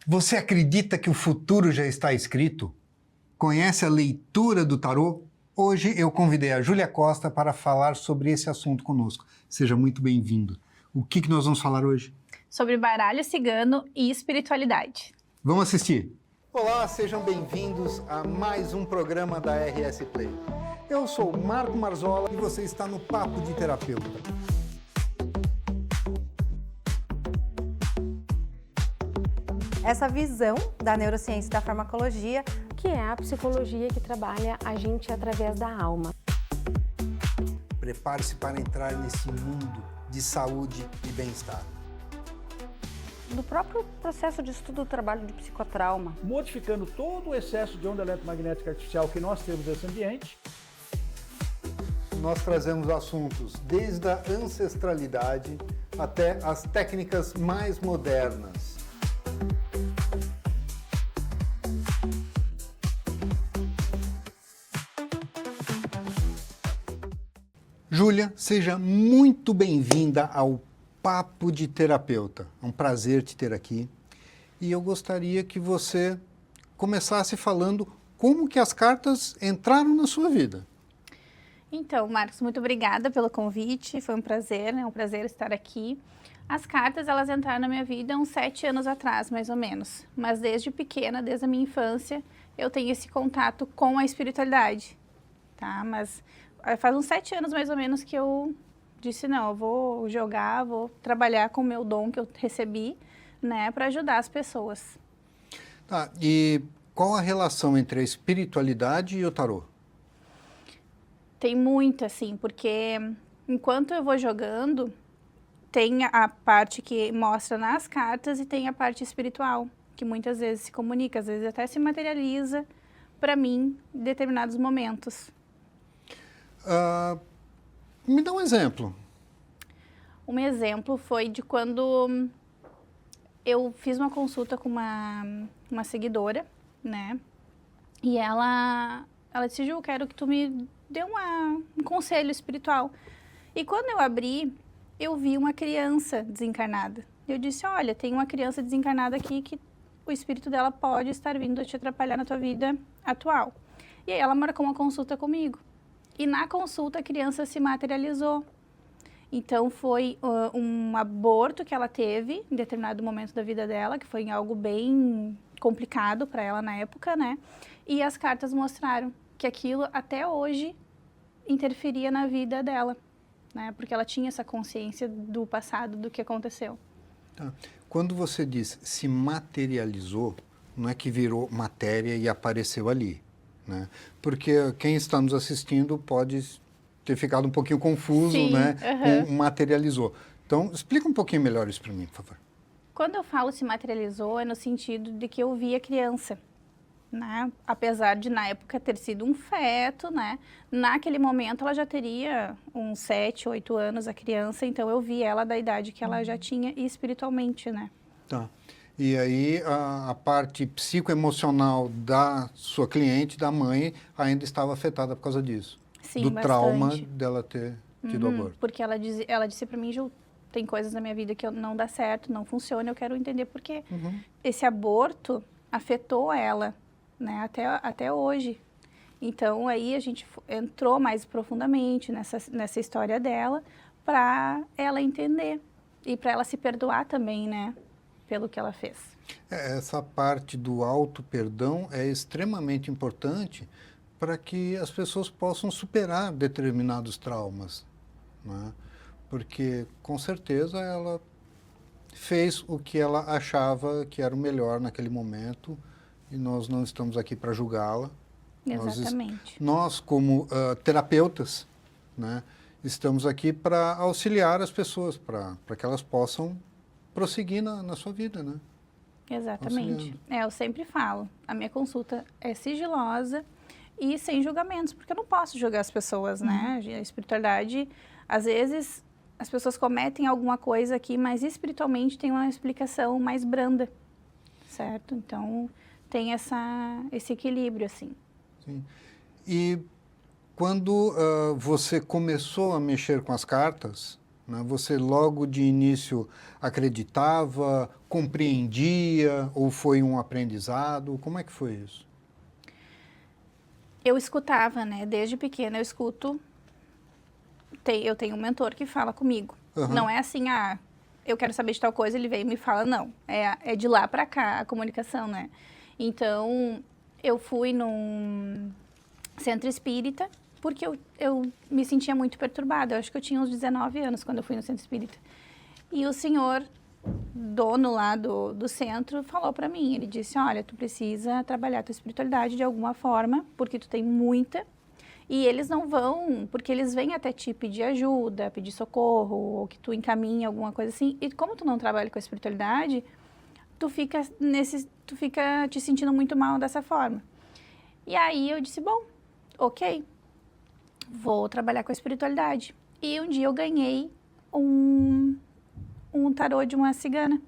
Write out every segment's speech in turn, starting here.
Você acredita que o futuro já está escrito? Conhece a leitura do tarô? Hoje eu convidei a Júlia Costa para falar sobre esse assunto conosco. Seja muito bem-vindo. O que nós vamos falar hoje? Sobre baralho cigano e espiritualidade. Vamos assistir. Olá, sejam bem-vindos a mais um programa da RS Play. Eu sou Marco Marzola e você está no Papo de Terapeuta. Essa visão da neurociência e da farmacologia, que é a psicologia que trabalha a gente através da alma. Prepare-se para entrar nesse mundo de saúde e bem-estar. do próprio processo de estudo do trabalho de psicotrauma. Modificando todo o excesso de onda eletromagnética artificial que nós temos nesse ambiente. Nós trazemos assuntos desde a ancestralidade até as técnicas mais modernas. Júlia, seja muito bem-vinda ao Papo de Terapeuta. É um prazer te ter aqui. E eu gostaria que você começasse falando como que as cartas entraram na sua vida. Então, Marcos, muito obrigada pelo convite. Foi um prazer, né? Um prazer estar aqui. As cartas, elas entraram na minha vida uns 7 anos atrás, mais ou menos. Mas desde pequena, desde a minha infância, eu tenho esse contato com a espiritualidade, tá? Mas faz uns 7 anos, mais ou menos, que eu disse, não, eu vou jogar, vou trabalhar com o meu dom que eu recebi, né, para ajudar as pessoas. Tá, e qual a relação entre a espiritualidade e o tarô? Tem muito, assim, porque enquanto eu vou jogando, tem a parte que mostra nas cartas e tem a parte espiritual, que muitas vezes se comunica, às vezes até se materializa para mim em determinados momentos. Me dá um exemplo. Um exemplo foi de quando eu fiz uma consulta com uma seguidora, né? E ela disse, Ju, quero que tu me dê um conselho espiritual. E quando eu abri, eu vi uma criança desencarnada. Eu disse, olha, tem uma criança desencarnada aqui que o espírito dela pode estar vindo a te atrapalhar na tua vida atual. E aí ela marcou uma consulta comigo. E na consulta a criança se materializou. Então foi um aborto que ela teve em determinado momento da vida dela, que foi algo bem complicado para ela na época, né? E as cartas mostraram que aquilo até hoje interferia na vida dela, né? Porque ela tinha essa consciência do passado, do que aconteceu. Tá. Quando você diz se materializou, não é que virou matéria e apareceu ali, né? Porque quem está nos assistindo pode ter ficado um pouquinho confuso, Sim, né? uhum. Com materializou. Então, explica um pouquinho melhor isso para mim, por favor. Quando eu falo se materializou, é no sentido de que eu vi a criança, né? Apesar de, na época, ter sido um feto, né? Naquele momento, ela já teria uns 7, 8 anos, a criança, então eu vi ela da idade que ela já tinha espiritualmente, né? Tá. E aí, a parte psicoemocional da sua cliente, da mãe, ainda estava afetada por causa disso. Sim, do bastante. trauma dela ter tido aborto. Porque ela disse para mim, Ju, tem coisas na minha vida que não dá certo, não funciona, eu quero entender por quê. Esse aborto afetou ela, né, até hoje. Então, aí a gente entrou mais profundamente nessa história dela para ela entender e para ela se perdoar também, né, pelo que ela fez. Essa parte do auto-perdão é extremamente importante para que as pessoas possam superar determinados traumas, né? Porque, com certeza, ela fez o que ela achava que era o melhor naquele momento e nós não estamos aqui para julgá-la. Exatamente. Nós, como terapeutas, né, estamos aqui para auxiliar as pessoas, para que elas possam prosseguir na sua vida, né? Exatamente. Eu sempre falo, a minha consulta é sigilosa e sem julgamentos, porque eu não posso julgar as pessoas, né? A espiritualidade, às vezes, as pessoas cometem alguma coisa aqui, mas espiritualmente tem uma explicação mais branda, certo? Então, tem esse equilíbrio, assim. Sim. E quando você começou a mexer com as cartas, né? Você logo de início acreditava, compreendia ou foi um aprendizado? Como é que foi isso? Eu escutava, né? Desde pequena eu escuto. Eu tenho um mentor que fala comigo. Uhum. Não é assim, eu quero saber de tal coisa, ele vem e me fala, não. É de lá para cá a comunicação, né? Então, eu fui num centro espírita porque eu me sentia muito perturbada. Eu acho que eu tinha uns 19 anos quando eu fui no centro espírita. E o senhor, dono lá do centro, falou para mim, ele disse, olha, tu precisa trabalhar tua espiritualidade de alguma forma, porque tu tem muita, e eles não vão, porque eles vêm até ti pedir ajuda, pedir socorro, ou que tu encaminhe alguma coisa assim, e como tu não trabalha com a espiritualidade, tu fica te sentindo muito mal dessa forma. E aí eu disse, bom, ok, vou trabalhar com a espiritualidade. E um dia eu ganhei um tarô de uma cigana.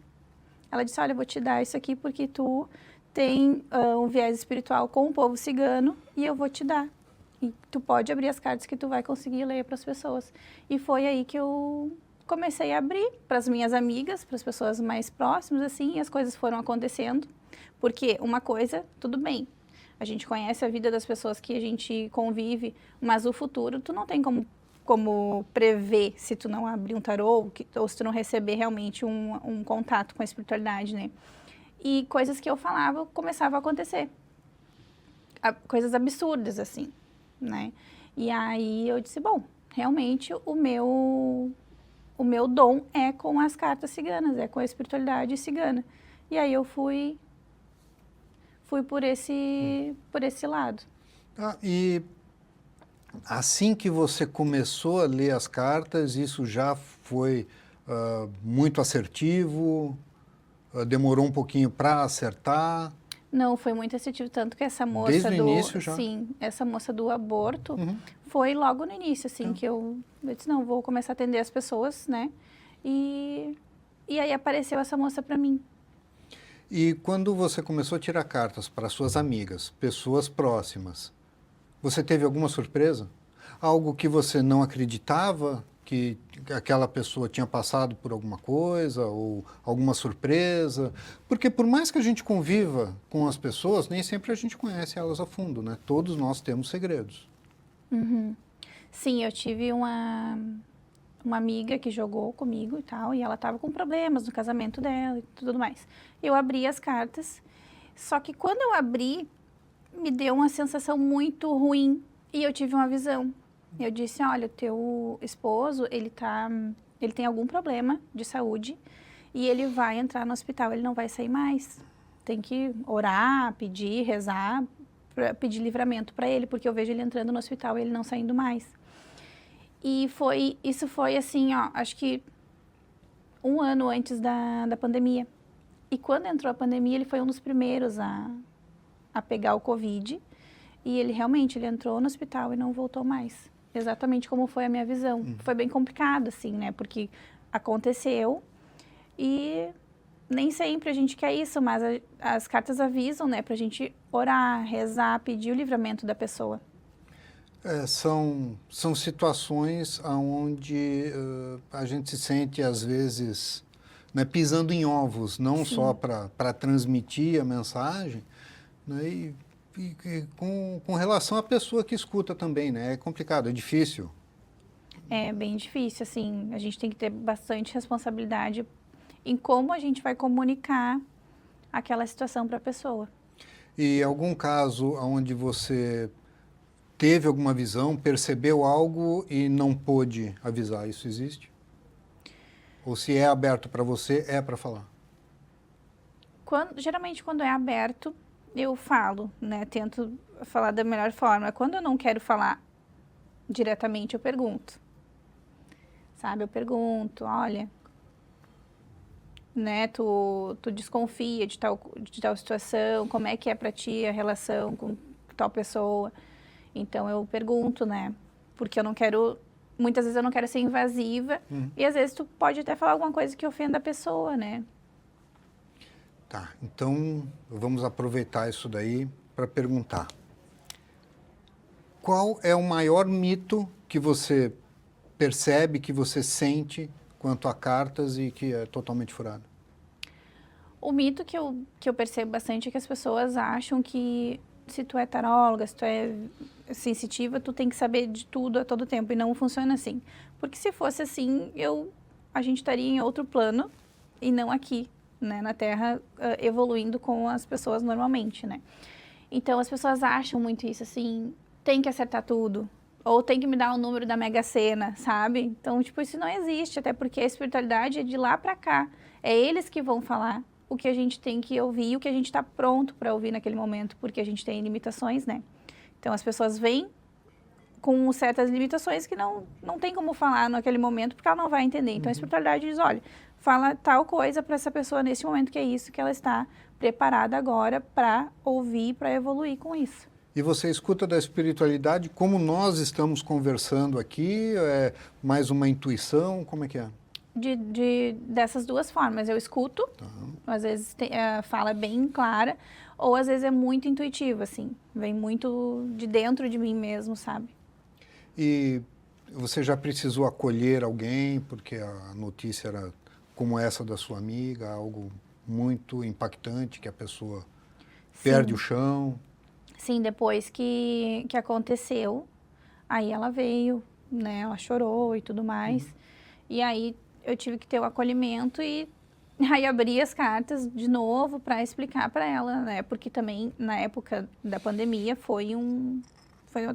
Ela disse, olha, eu vou te dar isso aqui porque tu tem um viés espiritual com o povo cigano e eu vou te dar. E tu pode abrir as cartas que tu vai conseguir ler para as pessoas. E foi aí que eu comecei a abrir para as minhas amigas, para as pessoas mais próximas, assim, e as coisas foram acontecendo. Porque uma coisa, tudo bem, a gente conhece a vida das pessoas que a gente convive, mas o futuro tu não tem como prever se tu não abrir um tarô ou se tu não receber realmente um contato com a espiritualidade, né? E coisas que eu falava começavam a acontecer. Coisas absurdas, assim, né? E aí eu disse, bom, realmente o meu dom é com as cartas ciganas, é com a espiritualidade cigana. E aí eu fui por esse lado. E assim que você começou a ler as cartas, isso já foi muito assertivo? Demorou um pouquinho para acertar? Não, foi muito assertivo, tanto que essa moça Desde o início já? Sim, essa moça do aborto foi logo no início, assim, que eu disse, não, vou começar a atender as pessoas, né? E aí apareceu essa moça para mim. E quando você começou a tirar cartas para suas amigas, pessoas próximas, você teve alguma surpresa? Algo que você não acreditava que aquela pessoa tinha passado por alguma coisa ou alguma surpresa? Porque por mais que a gente conviva com as pessoas, nem sempre a gente conhece elas a fundo, né? Todos nós temos segredos. Uhum. Sim, eu tive uma amiga que jogou comigo e tal, e ela estava com problemas no casamento dela e tudo mais. Eu abri as cartas, só que quando eu abri, me deu uma sensação muito ruim e eu tive uma visão. Eu disse, olha, o teu esposo, ele tem algum problema de saúde e ele vai entrar no hospital, ele não vai sair mais. Tem que orar, pedir, rezar, pedir livramento para ele, porque eu vejo ele entrando no hospital e ele não saindo mais. E isso foi assim, ó, acho que 1 ano antes da pandemia. E quando entrou a pandemia, ele foi um dos primeiros a pegar o Covid. E ele realmente, ele entrou no hospital e não voltou mais. Exatamente como foi a minha visão. Foi bem complicado, assim, né? Porque aconteceu e nem sempre a gente quer isso, mas as cartas avisam, né? Pra gente orar, rezar, pedir o livramento da pessoa. São situações onde a gente se sente, às vezes, né, pisando em ovos, não Sim. só para transmitir a mensagem, né, e com relação à pessoa que escuta também, né? É complicado, é difícil. É bem difícil, assim, a gente tem que ter bastante responsabilidade em como a gente vai comunicar aquela situação para a pessoa. E algum caso onde você teve alguma visão, percebeu algo e não pôde avisar, isso existe? Ou se é aberto para você, é para falar? Geralmente, quando é aberto, eu falo, né? Tento falar da melhor forma. Quando eu não quero falar diretamente, eu pergunto. Sabe? Eu pergunto, olha, né? Tu desconfia de tal situação, como é que é para ti a relação com tal pessoa? Então, eu pergunto, né? Porque eu não quero... Muitas vezes eu não quero ser invasiva. E às vezes tu pode até falar alguma coisa que ofenda a pessoa, né? Tá, então vamos aproveitar isso daí para perguntar. Qual é o maior mito que você percebe, que você sente quanto a cartas e que é totalmente furada? O mito que eu percebo bastante é que as pessoas acham que se tu é taróloga, se tu é sensitiva, tu tem que saber de tudo a todo tempo. E não funciona assim. Porque se fosse assim, a gente estaria em outro plano e não aqui, né, na Terra, evoluindo com as pessoas normalmente, né? Então, as pessoas acham muito isso, assim, tem que acertar tudo. Ou tem que me dar o número da Mega Sena, sabe? Então, tipo, isso não existe, até porque a espiritualidade é de lá pra cá. É eles que vão falar o que a gente tem que ouvir e o que a gente está pronto para ouvir naquele momento, porque a gente tem limitações, né? Então, as pessoas vêm com certas limitações que não tem como falar naquele momento, porque ela não vai entender. Então, a espiritualidade diz, olha, fala tal coisa para essa pessoa nesse momento, que é isso que ela está preparada agora para ouvir, para evoluir com isso. E você escuta da espiritualidade como nós estamos conversando aqui? É mais uma intuição? Como é que é? Dessas duas formas. Eu escuto, às vezes a fala é bem clara, ou às vezes é muito intuitivo, assim. Vem muito de dentro de mim mesmo, sabe? E você já precisou acolher alguém porque a notícia era como essa da sua amiga, algo muito impactante, que a pessoa perde o chão? Sim, depois que aconteceu, aí ela veio, né? Ela chorou e tudo mais. E aí eu tive que ter o acolhimento e aí abri as cartas de novo para explicar para ela, né? Porque também na época da pandemia foi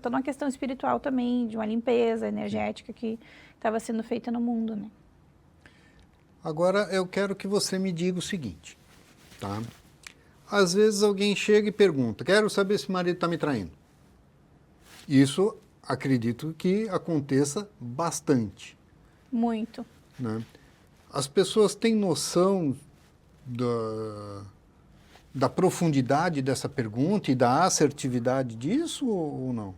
toda uma questão espiritual também, de uma limpeza energética que estava sendo feita no mundo, né? Agora eu quero que você me diga o seguinte, tá? Às vezes alguém chega e pergunta, quero saber se o marido está me traindo. Isso acredito que aconteça bastante. Muito. Né? As pessoas têm noção da profundidade dessa pergunta e da assertividade disso ou não?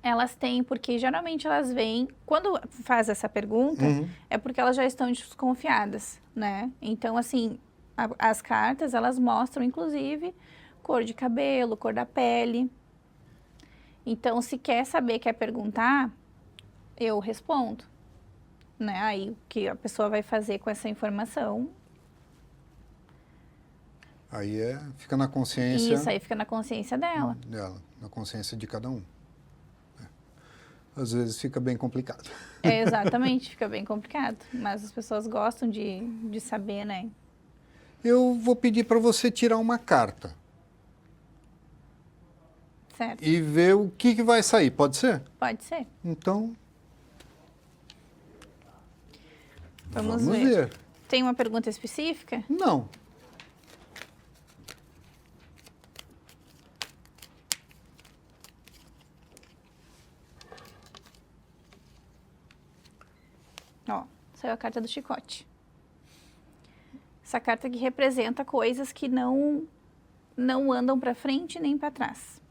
Elas têm, porque geralmente elas vêm, quando faz essa pergunta, é porque elas já estão desconfiadas, né? Então, assim, as cartas, elas mostram, inclusive, cor de cabelo, cor da pele. Então, se quer saber, quer perguntar, eu respondo. Né? Aí, o que a pessoa vai fazer com essa informação... Aí fica na consciência... Isso, aí fica na consciência dela. Na consciência de cada um. Às vezes fica bem complicado. Exatamente, fica bem complicado. Mas as pessoas gostam de saber, né? Eu vou pedir para você tirar uma carta. Certo. E ver o que vai sair, pode ser? Pode ser. Então... Vamos ver. Tem uma pergunta específica? Não. Ó, saiu a carta do chicote. Essa carta que representa coisas que não andam para frente nem para trás.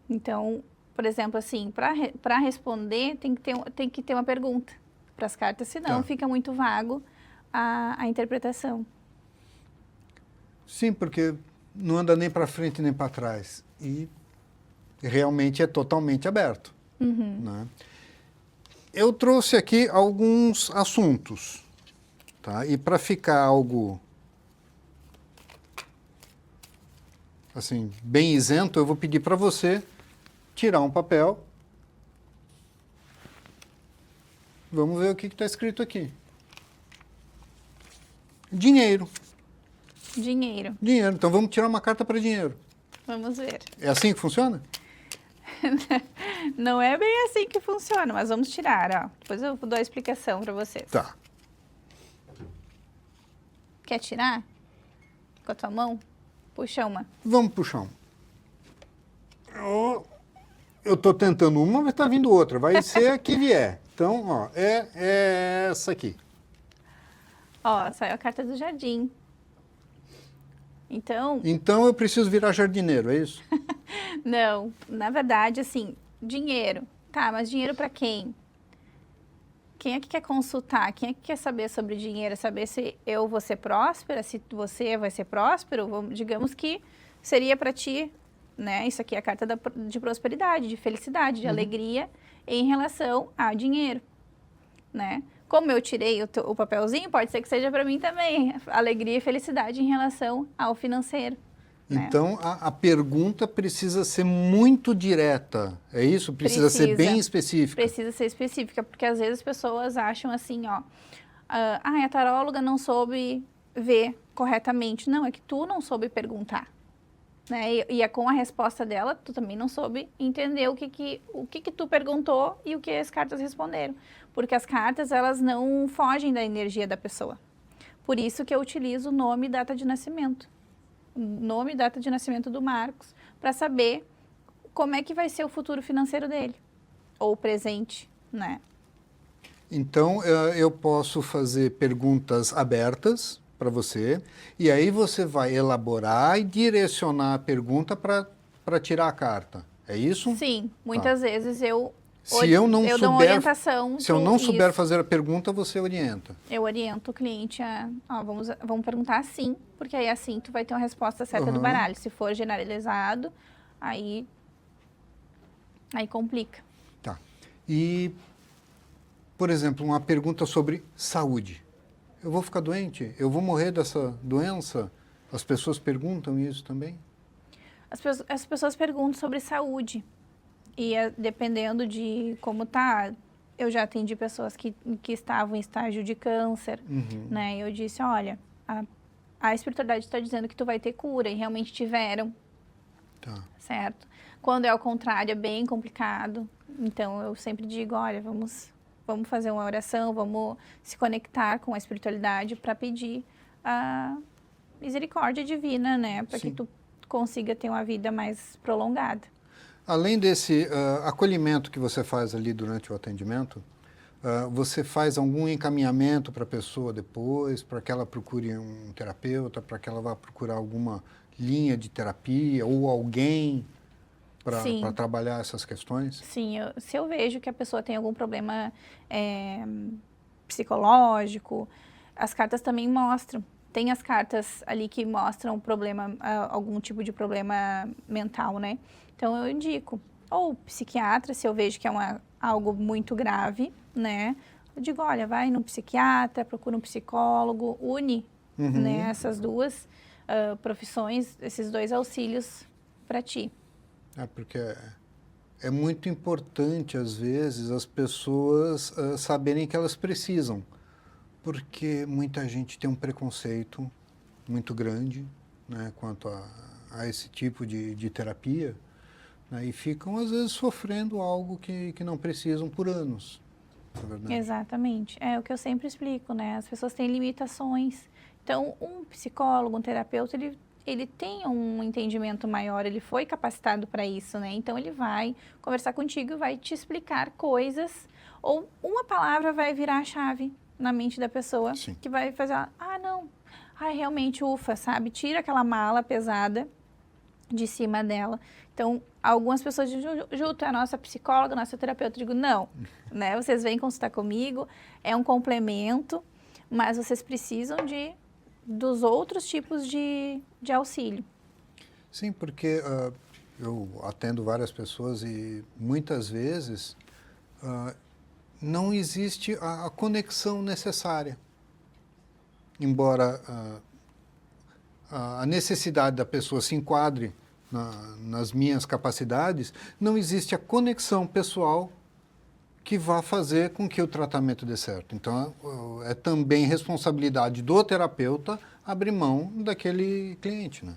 Então, por exemplo, assim, para responder tem que ter uma pergunta para as cartas, senão fica muito vago a interpretação. Sim, porque não anda nem para frente nem para trás. E realmente é totalmente aberto. Né? Eu trouxe aqui alguns assuntos. Tá? E para ficar algo assim, bem isento, eu vou pedir para você tirar um papel. Vamos ver o que está escrito aqui. Dinheiro. Dinheiro. Dinheiro. Então vamos tirar uma carta para dinheiro. Vamos ver. É assim que funciona? Não é bem assim que funciona, mas vamos tirar, ó. Depois eu dou a explicação para vocês. Tá. Quer tirar? Com a tua mão? Puxa uma. Vamos puxar um. Eu estou tentando uma, mas está vindo outra. Vai ser a que vier. Então, ó, é essa aqui. Ó, saiu a carta do jardim. Então eu preciso virar jardineiro, é isso? Não, na verdade, assim, dinheiro. Tá, mas dinheiro para quem? Quem é que quer consultar? Quem é que quer saber sobre dinheiro? Saber se eu vou ser próspera, se você vai ser próspero? Digamos que seria para ti, né? Isso aqui é a carta de prosperidade, de felicidade, de alegria em relação ao dinheiro. né? Como eu tirei o papelzinho, pode ser que seja para mim também alegria e felicidade em relação ao financeiro. Né? Então, a pergunta precisa ser muito direta, é isso? Precisa ser bem específica. Precisa ser específica, porque às vezes as pessoas acham assim, ó, a taróloga não soube ver corretamente. Não, é que tu não soube perguntar. Né? E com a resposta dela, tu também não soube entender o que tu perguntou e o que as cartas responderam. Porque as cartas, elas não fogem da energia da pessoa. Por isso que eu utilizo nome e data de nascimento. Nome e data de nascimento do Marcos, para saber como é que vai ser o futuro financeiro dele. Ou o presente, né? Então, eu posso fazer perguntas abertas para você, e aí você vai elaborar e direcionar a pergunta para tirar a carta. É isso? Sim, muitas vezes eu dou uma orientação. Se eu não souber fazer a pergunta, você orienta. Eu oriento o cliente vamos perguntar assim, porque aí assim tu vai ter uma resposta certa do baralho. Se for generalizado, aí complica. Tá. E, por exemplo, uma pergunta sobre saúde. Eu vou ficar doente? Eu vou morrer dessa doença? As pessoas perguntam isso também? As pessoas perguntam sobre saúde. E dependendo de como tá, eu já atendi pessoas que estavam em estágio de câncer, né? Eu disse, olha, a espiritualidade está dizendo que tu vai ter cura, e realmente tiveram, certo? Quando é ao contrário, é bem complicado. Então, eu sempre digo, olha, vamos fazer uma oração, vamos se conectar com a espiritualidade para pedir a misericórdia divina, né? Para que tu consiga ter uma vida mais prolongada. Além desse acolhimento que você faz ali durante o atendimento, você faz algum encaminhamento para a pessoa depois, para que ela procure um terapeuta, para que ela vá procurar alguma linha de terapia ou alguém para trabalhar essas questões? Sim, se eu vejo que a pessoa tem algum problema psicológico, as cartas também mostram. Tem as cartas ali que mostram problema, algum tipo de problema mental, né? Então, eu indico. Ou psiquiatra, se eu vejo que é algo muito grave, né? Eu digo, olha, vai num psiquiatra, procura um psicólogo, une né, essas duas profissões, esses dois auxílios para ti. Porque é muito importante, às vezes, as pessoas saberem que elas precisam. Porque muita gente tem um preconceito muito grande, né, quanto a esse tipo de terapia, né, e ficam, às vezes, sofrendo algo que não precisam por anos. Na verdade. Exatamente. É o que eu sempre explico, né? As pessoas têm limitações. Então, um psicólogo, um terapeuta, ele tem um entendimento maior, ele foi capacitado para isso, né? Então, ele vai conversar contigo e vai te explicar coisas, ou uma palavra vai virar a chave na mente da pessoa, que vai fazer, não, realmente, ufa, sabe? Tira aquela mala pesada de cima dela. Então, algumas pessoas dizem, Ju, tu é a nossa psicóloga, nossa terapeuta. Eu digo, não, né? Vocês vêm consultar comigo, é um complemento, mas vocês precisam dos outros tipos de auxílio. Sim, porque eu atendo várias pessoas e muitas vezes não existe a conexão necessária. Embora a necessidade da pessoa se enquadre nas minhas capacidades, não existe a conexão pessoal que vá fazer com que o tratamento dê certo. Então, é também responsabilidade do terapeuta abrir mão daquele cliente, né?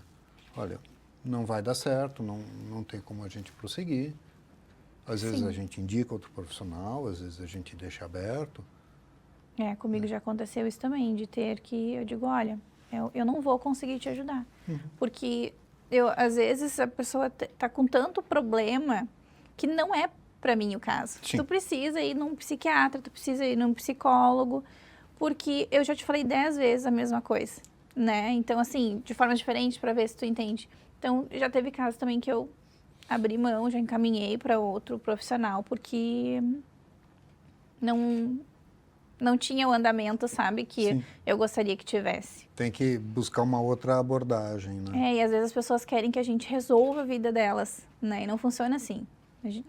Olha, não vai dar certo, não tem como a gente prosseguir. Às vezes a gente indica outro profissional, às vezes a gente deixa aberto. Comigo já aconteceu isso também, de ter que, eu digo, olha, eu não vou conseguir te ajudar. Porque, às vezes, a pessoa está com tanto problema que não é para mim o caso. Sim. Tu precisa ir num psiquiatra, tu precisa ir num psicólogo, porque eu já te falei 10 vezes a mesma coisa, né? Então, assim, de forma diferente para ver se tu entende. Então, já teve casos também que eu abri mão, já encaminhei para outro profissional, porque não tinha o andamento, sabe, que eu gostaria que tivesse. Tem que buscar uma outra abordagem, né? E às vezes as pessoas querem que a gente resolva a vida delas, né? E não funciona assim.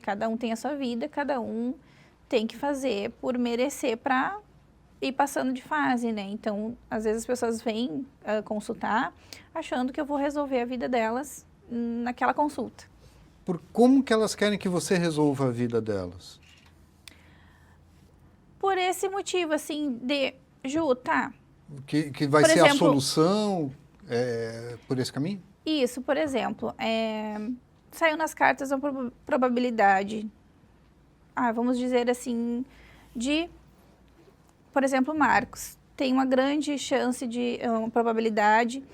Cada um tem a sua vida, cada um tem que fazer por merecer para ir passando de fase, né? Então, às vezes as pessoas vêm consultar achando que eu vou resolver a vida delas naquela consulta. Por como que elas querem que você resolva a vida delas? Por esse motivo, assim, Ju, tá, Que vai Por ser a exemplo- solução por esse caminho? isso, por exemplo, saiu nas cartas a probabilidade, vamos dizer assim, por exemplo, Marcos, tem uma grande chance uma probabilidade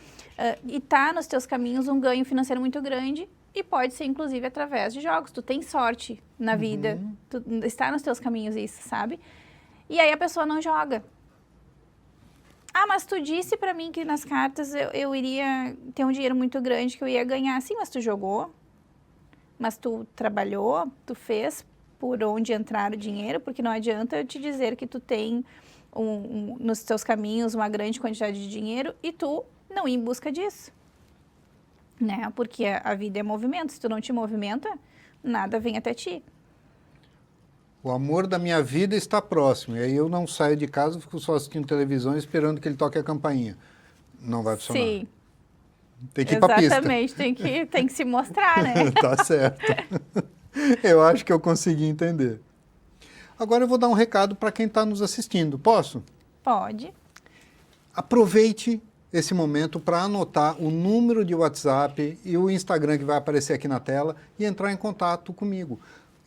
e tá nos teus caminhos um ganho financeiro muito grande e pode ser, inclusive, através de jogos. Tu tem sorte na vida, está nos teus caminhos isso, sabe? E aí a pessoa não joga. Mas tu disse pra mim que nas cartas eu iria ter um dinheiro muito grande que eu ia ganhar. Sim, mas tu jogou? Mas tu trabalhou? Tu fez por onde entrar o dinheiro? Porque não adianta eu te dizer que tu tem nos teus caminhos uma grande quantidade de dinheiro e tu não ir em busca disso. Né? Porque a vida é movimento. Se tu não te movimenta, nada vem até ti. O amor da minha vida está próximo. E aí eu não saio de casa, fico só assistindo televisão esperando que ele toque a campainha. Não vai funcionar. Sim, Tem que ir para a pista. exatamente. Tem que se mostrar, né? Tá certo. Eu acho que eu consegui entender. Agora eu vou dar um recado para quem está nos assistindo. Posso? Pode. Aproveite esse momento para anotar o número de WhatsApp e o Instagram que vai aparecer aqui na tela e entrar em contato comigo.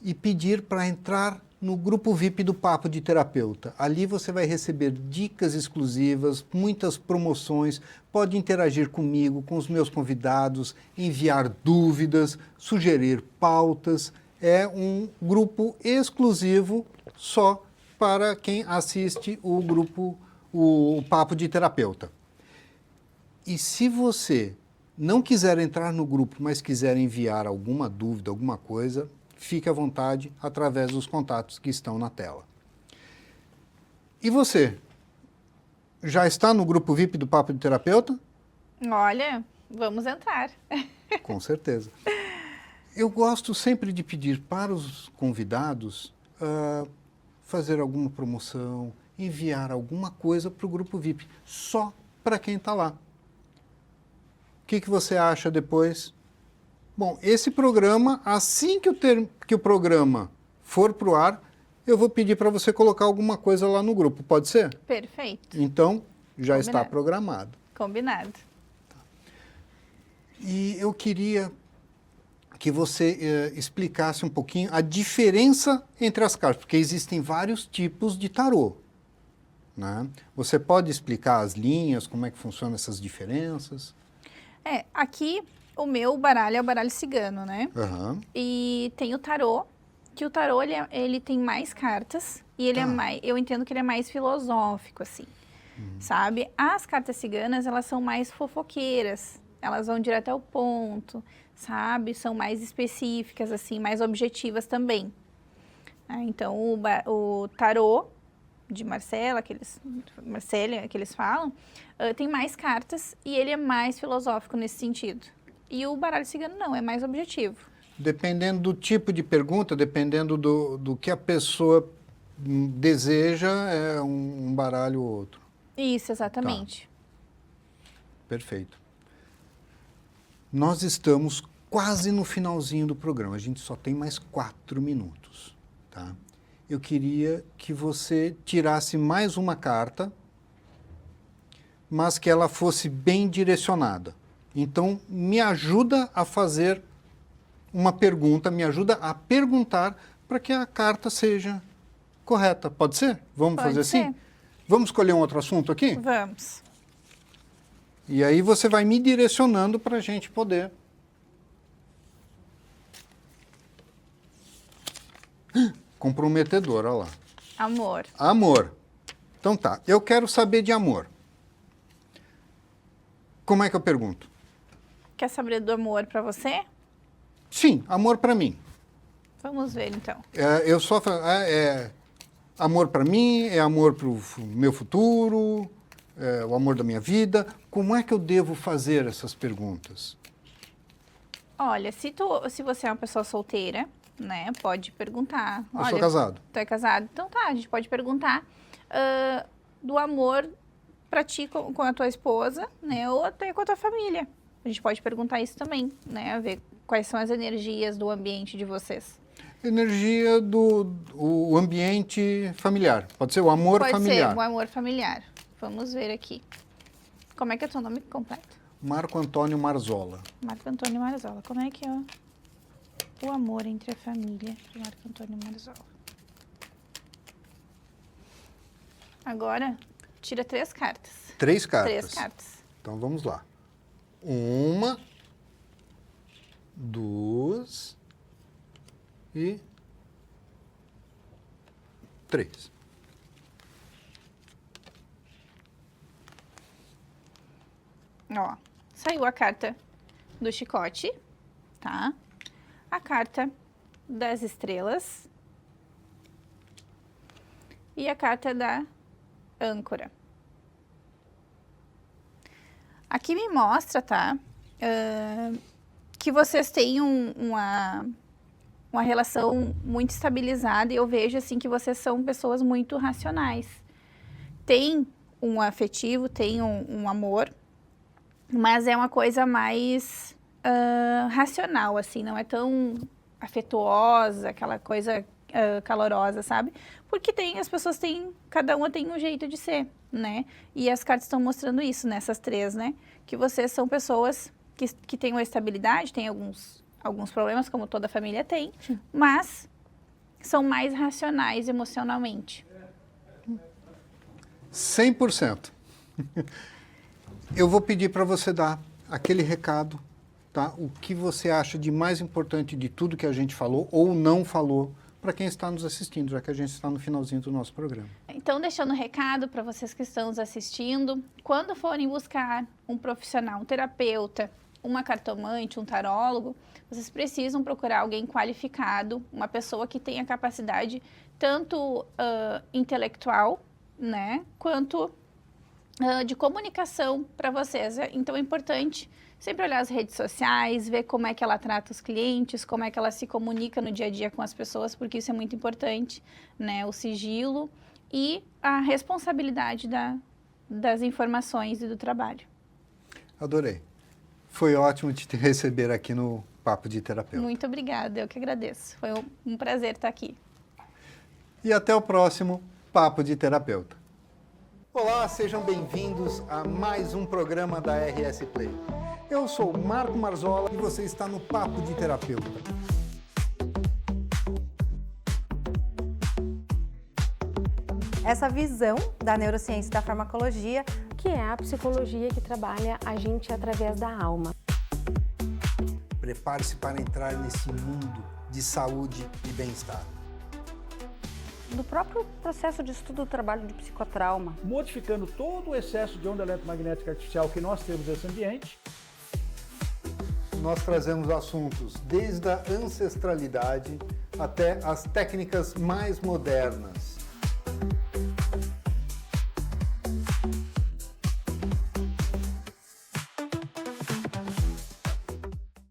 E pedir para entrar no grupo VIP do Papo de Terapeuta. Ali você vai receber dicas exclusivas, muitas promoções, pode interagir comigo, com os meus convidados, enviar dúvidas, sugerir pautas. É um grupo exclusivo só para quem assiste o Papo de Terapeuta. E se você não quiser entrar no grupo, mas quiser enviar alguma dúvida, alguma coisa, fique à vontade através dos contatos que estão na tela. E você? Já está no grupo VIP do Papo de Terapeuta? Olha, vamos entrar. Com certeza. Eu gosto sempre de pedir para os convidados fazer alguma promoção, enviar alguma coisa para o grupo VIP, só para quem está lá. O que você acha depois? Bom, esse programa, assim que o programa for para o ar, eu vou pedir para você colocar alguma coisa lá no grupo, pode ser? Perfeito. Então, já está Combinado. programado. Combinado. E eu queria que você explicasse um pouquinho a diferença entre as cartas, porque existem vários tipos de tarô, né? Você pode explicar as linhas, como é que funcionam essas diferenças? Aqui o meu baralho é o baralho cigano, né? Aham. E tem o tarô, que o tarô ele tem mais cartas e ele eu entendo que ele é mais filosófico, assim, sabe? As cartas ciganas, elas são mais fofoqueiras, elas vão direto ao ponto, sabe? São mais específicas, assim, mais objetivas também. Então, o tarô de Marcélia, que eles falam, tem mais cartas e ele é mais filosófico nesse sentido. E o baralho cigano não, é mais objetivo. Dependendo do tipo de pergunta, dependendo do que a pessoa deseja, é um baralho ou outro. Isso, exatamente. Perfeito. Nós estamos quase no finalzinho do programa, a gente só tem mais 4 minutos, tá? Eu queria que você tirasse mais uma carta, mas que ela fosse bem direcionada. Então, me ajuda a fazer uma pergunta, me ajuda a perguntar para que a carta seja correta. Pode ser? Vamos Pode fazer ser. assim? Vamos escolher um outro assunto aqui? Vamos. E aí você vai me direcionando para a gente poder. Comprometedor, olha lá. Amor. Amor. Então tá, eu quero saber de amor. Como é que eu pergunto? Quer saber do amor pra você? Sim, amor para mim. Vamos ver, então. Eu só falo, amor para mim, é amor para o meu futuro, é o amor da minha vida. Como é que eu devo fazer essas perguntas? Olha, se você é uma pessoa solteira, né? Pode perguntar. Eu sou casado. Tu é casado? Então tá, a gente pode perguntar do amor pra ti com a tua esposa, né? Ou até com a tua família. A gente pode perguntar isso também, né? Ver quais são as energias do ambiente de vocês. Energia o ambiente familiar. Pode ser o amor familiar. Pode ser o amor familiar. Vamos ver aqui. Como é que é teu nome completo? Marco Antônio Marzola. Marco Antônio Marzola. Como é que é o amor entre a família de Marco Antônio Marzola? Agora, tira 3 cartas. 3 cartas. 3 cartas. Então vamos lá. 1, 2 e 3. Ó, saiu a carta do chicote, tá? A carta das estrelas e a carta da âncora. Aqui me mostra, tá? Que vocês têm uma relação muito estabilizada e eu vejo, assim, que vocês são pessoas muito racionais. Tem um afetivo, tem um amor, mas é uma coisa mais racional, assim, não é tão afetuosa, aquela coisa calorosa, sabe? Porque as pessoas cada uma tem um jeito de ser, né? E as cartas estão mostrando isso nessas 3, né? Que vocês são pessoas que têm uma estabilidade, têm alguns problemas, como toda família tem, mas são mais racionais emocionalmente. 100%. Eu vou pedir para você dar aquele recado, tá? O que você acha de mais importante de tudo que a gente falou ou não falou para quem está nos assistindo, já que a gente está no finalzinho do nosso programa. Então, deixando um recado para vocês que estão nos assistindo, quando forem buscar um profissional, um terapeuta, uma cartomante, um tarólogo, vocês precisam procurar alguém qualificado, uma pessoa que tenha capacidade tanto intelectual, né, quanto de comunicação para vocês. Então é importante sempre olhar as redes sociais, ver como é que ela trata os clientes, como é que ela se comunica no dia a dia com as pessoas, porque isso é muito importante, né? O sigilo e a responsabilidade das informações e do trabalho. Adorei. Foi ótimo te receber aqui no Papo de Terapeuta. Muito obrigada, eu que agradeço. Foi um prazer estar aqui. E até o próximo Papo de Terapeuta. Olá, sejam bem-vindos a mais um programa da RS Play. Eu sou Marco Marzola e você está no Papo de Terapeuta. Essa visão da neurociência e da farmacologia, que é a psicologia que trabalha a gente através da alma. Prepare-se para entrar nesse mundo de saúde e bem-estar. do próprio processo de estudo do trabalho de psicotrauma. Modificando todo o excesso de onda eletromagnética artificial que nós temos nesse ambiente. Nós trazemos assuntos desde a ancestralidade até as técnicas mais modernas.